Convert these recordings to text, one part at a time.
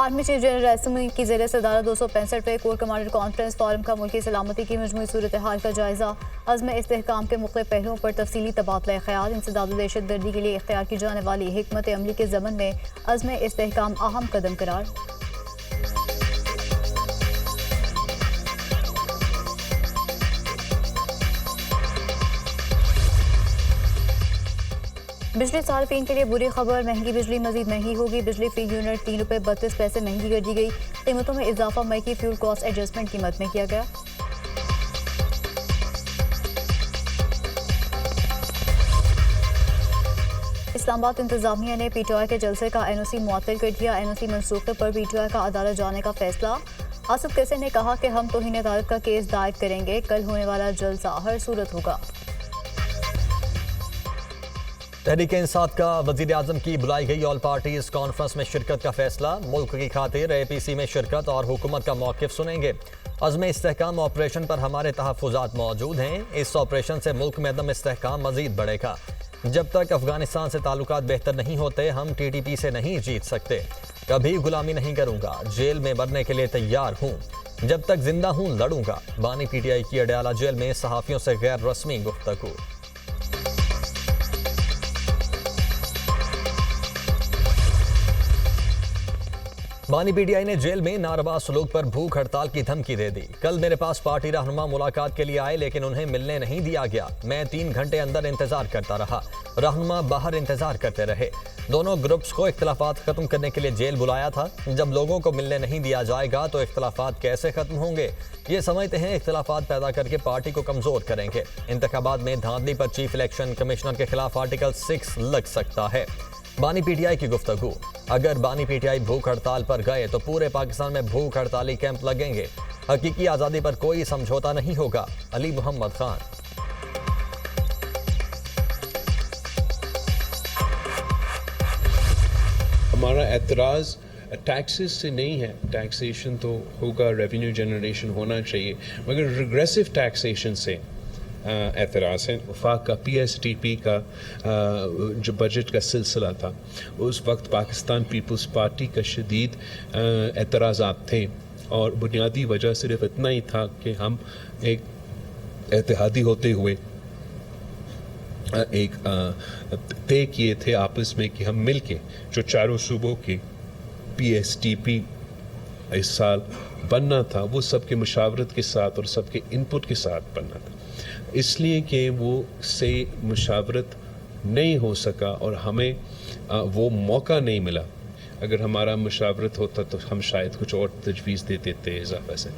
Army chief general असमी की ज़ेर सदारत 265वें कोर कमांडर कॉन्फ्रेंस फोरम का मुल्की सलामती की मजमूई सूरत हाल का जायजा। अज़्म इस्तेहकाम के मुख्तलिफ पहलुओं पर तफसीली तबादला ख्याल। इंसदाद दहशतगर्दी के लिए इख्तियार की जाने वाली हिकमत अमली के ज़मन में अज़्म इस्तेहकाम अहम कदम करार। बिजली सार्फिन के लिए बुरी खबर, महंगी बिजली मजीद महंगी होगी। बिजली फी यूनिट 3 रुपये 32 पैसे महंगी कर दी गई। कीमतों में इजाफा मई की फ्यूल कॉस्ट एडजस्टमेंट कीमत में किया गया। इस्लामाबाद इंतजामिया ने PTI के जलसे का NOC मुअत्तल कर दिया। NOC मनसूखे पर PTI का अदालत जाने का फैसला। आसिफ कैसे ने कहा कि हम तौहीन अदालत का केस दायर करेंगे। कल होने वाला जलसा हर सूरत होगा। तहरीक इंसाफ का वजीर आजम की बुलाई गई ऑल पार्टीज कॉन्फ्रेंस में शिरकत का फैसला। मुल्क की खातिर APC में शिरकत और हुकूमत का मौक़िफ़ सुनेंगे। अज़्म इस्तेहकाम ऑपरेशन पर हमारे तहफ़्फ़ुज़ात मौजूद हैं। इस ऑपरेशन से मुल्क में अदम इस्तेहकाम मज़ीद बढ़ेगा। जब तक अफगानिस्तान से ताल्लुकात बेहतर नहीं होते हम TTP से नहीं जीत सकते। कभी गुलामी नहीं करूँगा, जेल में मरने के लिए तैयार हूँ। जब तक जिंदा हूँ लड़ूंगा। बानी PTI की अडयाला जेल में सहाफ़ियों से गैर रस्मी गुफ्तगू। बानी PTI ने जेल में नारवा सलूक पर भूख हड़ताल की धमकी दे दी। कल मेरे पास पार्टी रहनुमा मुलाकात के लिए आए लेकिन उन्हें मिलने नहीं दिया गया। मैं 3 घंटे अंदर इंतजार करता रहा। रहनुमा बाहर इंतजार करते रहे। दोनों ग्रुप्स को इख्तिलाफात खत्म करने के लिए जेल बुलाया था। जब लोगों को मिलने नहीं दिया जाएगा तो इख्तिलाफात कैसे खत्म होंगे? ये समझते हैं इख्तिलाफात पैदा करके पार्टी को कमजोर करेंगे। इंतखाबात में धांधली पर चीफ इलेक्शन कमिश्नर के खिलाफ आर्टिकल 6 लग सकता है। बानी PTI की गुफ्तगू। अगर बानी PTI भूख हड़ताल पर गए तो पूरे पाकिस्तान में भूख हड़ताली कैंप लगेंगे। हकीकी आज़ादी पर कोई समझौता नहीं होगा। अली मोहम्मद खान। हमारा एतराज़ टैक्सेस से नहीं है। टैक्सेशन तो होगा, रेवेन्यू जनरेशन होना चाहिए, मगर रिग्रेसिव टैक्सेशन से एतराज़ है। वफाक का PSTP का जो बजट का सिलसिला था उस वक्त पाकिस्तान पीपल्स पार्टी का शदीद एतराज़ात थे और बुनियादी वजह सिर्फ इतना ही था कि हम एक इत्तेहादी होते हुए एक तय किए थे आपस में कि हम मिल के जो चारों सूबों के PSTP इस साल बनना था वो सबके मुशावरत के साथ और सबके इनपुट के साथ बनना था। इसलिए कि वो से मुशावरत नहीं हो सका और हमें वो मौका नहीं मिला। अगर हमारा मुशावरत होता तो हम शायद कुछ और तजवीज़ दे देते इजाफा से।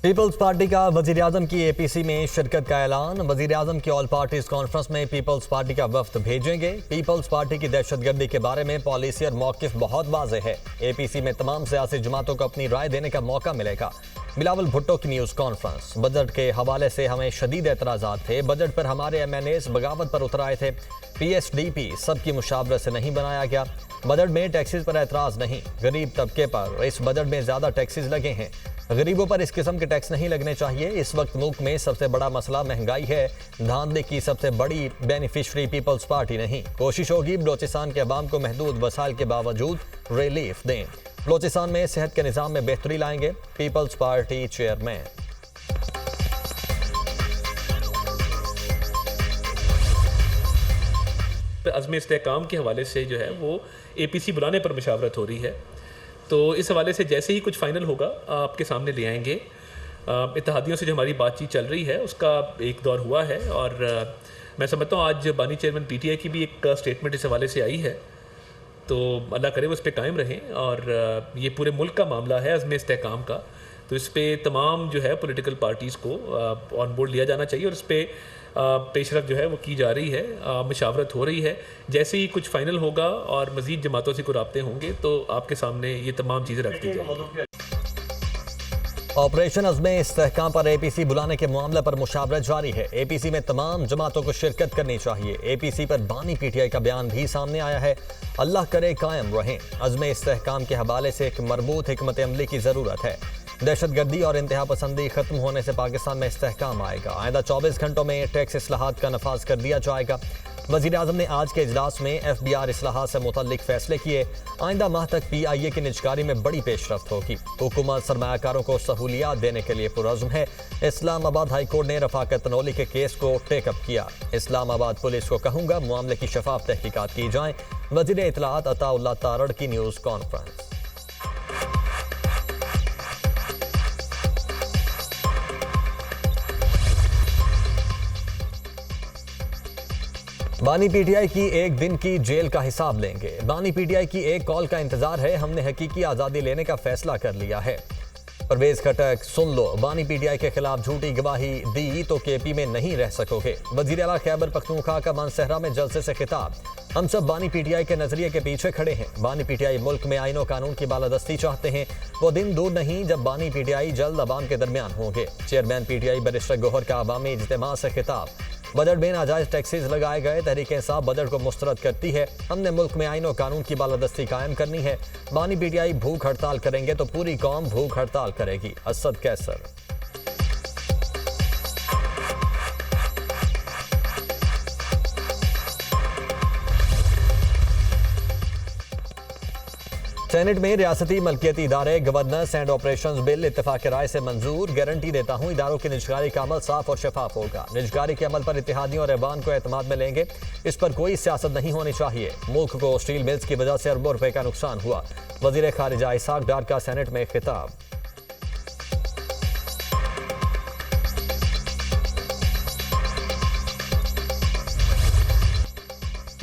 पीपल्स पार्टी का वजीर आजम की APC में शिरकत का ऐलान। वजीर आजम की ऑल पार्टीज कॉन्फ्रेंस में पीपल्स पार्टी का वफ्द भेजेंगे। पीपल्स पार्टी की दहशतगर्दी के बारे में पॉलिसी और मौक़िफ़ बहुत वाज़ेह है। APC में तमाम सियासी जमातों को अपनी राय देने का मौका मिलेगा। बिलावल भुट्टो की न्यूज़ कॉन्फ्रेंस। बजट के हवाले से हमें शदीद एतराज़ात थे। बजट पर हमारे MNAs बगावत पर उतर आए थे। PSDP सबकी मुशावरत से नहीं बनाया गया। बजट में टैक्सेस पर एतराज़ नहीं। गरीब तबके पर इस बजट में ज़्यादा टैक्सेस लगे हैं। गरीबों पर इस किस्म के टैक्स नहीं लगने चाहिए। इस वक्त मुल्क में सबसे बड़ा मसला महंगाई है। धांधली की सबसे बड़ी बेनिफिशरी पीपल्स पार्टी नहीं। कोशिश होगी बलोचिस्तान के अवाम को महदूद वसाइल के बावजूद रिलीफ दें। बलोचिस्तान में सेहत के निज़ाम में बेहतरी लाएंगे पीपल्स पार्टी चेयरमैन। अज़्म इस्तेहकाम के हवाले से जो है वो APC बुलाने पर मुशावरत हो रही है। तो इस हवाले से जैसे ही कुछ फ़ाइनल होगा आपके सामने ले आएंगे। इत्तेहादियों से जो हमारी बातचीत चल रही है उसका एक दौर हुआ है और मैं समझता हूँ आज बानी चेयरमैन PTI की भी एक स्टेटमेंट इस हवाले से आई है। तो अल्लाह करे वो इस पर कायम रहें और ये पूरे मुल्क का मामला है अज़्म इस्तेहकाम का। तो इस पर तमाम जो है पॉलिटिकल पार्टीज़ को ऑन बोर्ड लिया जाना चाहिए और इस पर पेशरफ जो है वो की जा रही है। मुशावरत हो रही है। जैसे ही कुछ फ़ाइनल होगा और मज़ीद जमातों से कोई राब्ते होंगे तो आपके सामने ये तमाम चीज़ें रख दी जाएंगी। ऑपरेशन अज़्म इस्तेहकाम पर APC बुलाने के मामले पर मुशावरत जारी है। APC में तमाम जमातों को शिरकत करनी चाहिए। APC पर बानी PTI का बयान भी सामने आया है। अल्लाह करे कायम रहें। अज़्म इस्तेहकाम के हवाले से एक मरबूत हिकमत अमली की ज़रूरत है। दहशतगर्दी और इंतहा पसंदी खत्म होने से पाकिस्तान में इस्तेहकाम आएगा। आइंदा 24 घंटों में टैक्स इस्लाहात का नफाज कर दिया जाएगा। वज़ीर आज़म ने आज के इजलास में FBR इस्लाहात से मुतल्लिक फैसले किए। आइंदा माह तक PIA की निजकारी में बड़ी पेशरफ्त होगी। हुकूमत सरमायाकारों को सहूलियात देने के लिए पुरअज़्म है। इस्लामाबाद हाई कोर्ट ने रफाकत तनोली के केस को टेकअप किया। इस्लामाबाद पुलिस को कहूंगा मामले की शफाफ तहकीकात की जाए। वज़ीर इत्तलाआत अताउल्लाह तारड़ की न्यूज़ कॉन्फ्रेंस। बानी PTI की एक दिन की जेल का हिसाब लेंगे। बानी PTI की एक कॉल का इंतजार है। हमने हकीकी आज़ादी लेने का फैसला कर लिया है। परवेज खटक, सुन लो, बानी PTI के खिलाफ झूठी गवाही दी तो KP में नहीं रह सकोगे। वज़ीर आला खैबर पख्तूनख्वा का मानसहरा में जलसे से खिताब। हम सब बानी PTI के नजरिए के पीछे खड़े हैं। बानी PTI मुल्क में आईन और कानून की बालादस्ती चाहते हैं। वो दिन दूर नहीं जब बानी PTI जल्द अवाम के दरमियान होंगे। चेयरमैन PTI बैरिस्टर गौहर का अवामी इज्तिमा से खिताब। बजट में नाजायज टैक्सेस लगाए गए। तहरीक इंसाफ बजट को मुस्तरद करती है। हमने मुल्क में आईन और कानून की बालादस्ती कायम करनी है। बानी PTI भूख हड़ताल करेंगे तो पूरी कौम भूख हड़ताल करेगी। असद कैसर। सेनेट में रियासती मलकियती इदारे गवर्नेंस एंड ऑपरेशंस बिल इत्तेफाक राय से मंजूर। गारंटी देता हूं इदारों की निजकारी का अमल साफ और शफाफ होगा। निजकारी के अमल पर इत्तेहादियों और ऐवान को एतमाद में लेंगे। इस पर कोई सियासत नहीं होनी चाहिए। मुल्क को स्टील मिल्स की वजह से अरबों रुपए का नुकसान हुआ। वजीर खारिजा इसहाक डार का सेनेट में खिताब।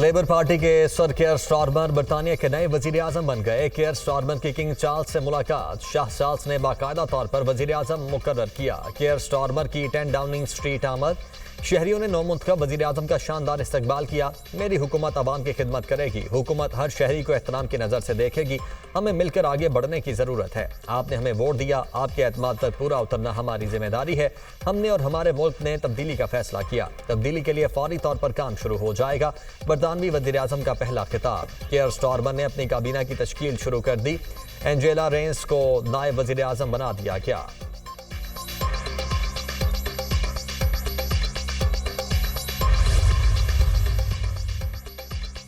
लेबर पार्टी के सर केयर स्टारमर बरतानिया के नए वजीर आजम बन गए। केयर स्टारमर की किंग चार्ल्स से मुलाकात। शाह चार्ल्स ने बाकायदा तौर पर वजीर आजम मुकर्रर किया। केयर स्टारमर की 10 डाउनिंग स्ट्रीट आमद। शहरियों ने नौमुंतखब वजीर आजम का शानदार इस्तकबाल किया। मेरी हुकूमत आवाम की खिदमत करेगी। हुकूमत हर शहरी को एहतराम की नज़र से देखेगी। हमें मिलकर आगे बढ़ने की ज़रूरत है। आपने हमें वोट दिया। आपके एतमाद पर पूरा उतरना हमारी जिम्मेदारी है। हमने और हमारे मुल्क ने तब्दीली का फैसला किया। तब्दीली के लिए फौरी तौर पर काम शुरू हो जाएगा। बरतानवी वजीर आजम का पहला खिताब। केयर स्टारमर ने अपनी काबीना की तश्कील शुरू कर दी। एंजेला रेंस को नायब वजीर आजम बना दिया गया।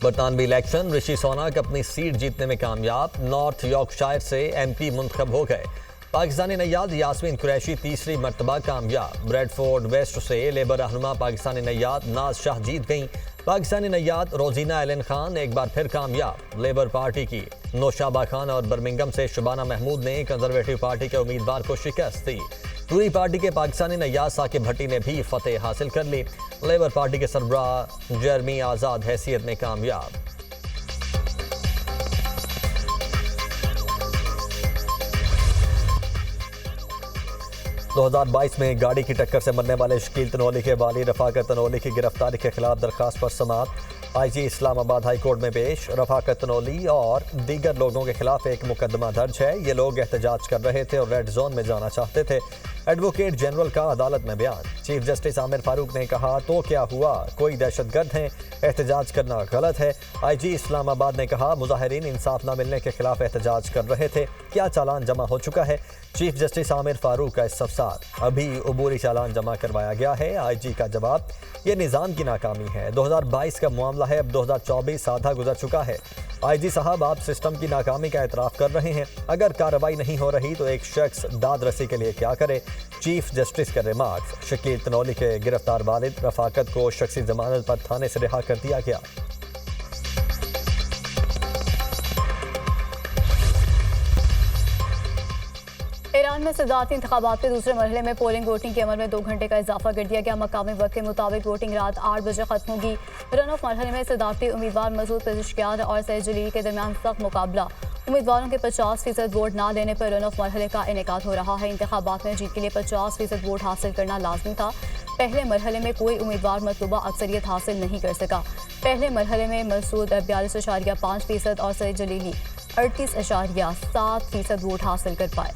बरतानवी इलेक्शन। ऋषि सोनाक अपनी सीट जीतने में कामयाब। नॉर्थ यॉर्कशायर से MP मुंतखब हो गए। पाकिस्तानी नैयाद यास्मीन कुरैशी तीसरी मरतबा कामयाब। ब्रेडफोर्ड वेस्ट से लेबर रहनुमा पाकिस्तानी नैयाद नाज शाह जीत गईं। पाकिस्तानी नैयाद रोजीना एलन खान एक बार फिर कामयाब। लेबर पार्टी की नौशाबा खान और बर्मिंगम से शुबाना महमूद ने कंजर्वेटिव पार्टी के उम्मीदवार को शिकस्त दी। टूरी पार्टी के पाकिस्तानी नैयाद साकिब भट्टी ने भी फतेह हासिल कर ली। लेबर पार्टी के सरबराह जर्मी आज़ाद हैसियत में कामयाब। दो 2022 में गाड़ी की टक्कर से मरने वाले शकील तनोली के वाली रफाकत तनोली की गिरफ्तारी के खिलाफ दरखास्त पर समाअत। IG इस्लामाबाद हाई कोर्ट में पेश। रफाकत तनोली और दीगर लोगों के खिलाफ एक मुकदमा दर्ज है। ये लोग एहतजाज कर रहे थे और रेड जोन में जाना चाहते थे। एडवोकेट जनरल का अदालत में बयान। चीफ जस्टिस आमिर फारूक ने कहा तो क्या हुआ, कोई दहशतगर्द हैं, एहतजाज करना गलत है। IG इस्लामाबाद ने कहा मुजाहिरीन इंसाफ न मिलने के खिलाफ एहतजाज कर रहे थे, क्या चालान जमा हो चुका है। चीफ जस्टिस आमिर फारूक का इस्तफसार, अभी अबूरी चालान जमा करवाया गया है। IG का जवाब, ये निज़ाम की नाकामी है। 2022 का मामला है, अब 2024 आधा गुजर चुका है। IG साहब, आप सिस्टम की नाकामी का एतराफ़ कर रहे हैं। अगर कार्रवाई नहीं हो रही तो एक शख्स दाद रसी के लिए क्या करे। चीफ जस्टिस के रिमार्क्स। शकील तनोली के गिरफ्तार वालिद रफाकत को शख्सी जमानत पर थाने से रिहा कर दिया गया। ईरान में सदारती इंतखाबात के दूसरे मरहले में पोलिंग वोटिंग के अमल में 2 घंटे का इजाफा कर दिया गया। मकामी वक्त के मुताबिक वोटिंग रात 8 बजे खत्म होगी। रन ऑफ मरहले में सदारती उम्मीदवार मसूद पेज़ेश्कियान और सैयद जलील के दरमियान सख्त मुकाबला। उम्मीदवारों के 50% वोट ना देने पर रन ऑफ मरहले का इनेकाद हो रहा है। इंतखाबात में जीत के लिए 50% वोट हासिल करना लाजमी था। पहले मरहले में कोई उम्मीदवार मतलूबा अक्सरियत हासिल नहीं कर सका। पहले मरहले में मसूद 42.5% और सैयद जलीली 38.7% वोट हासिल कर पाए।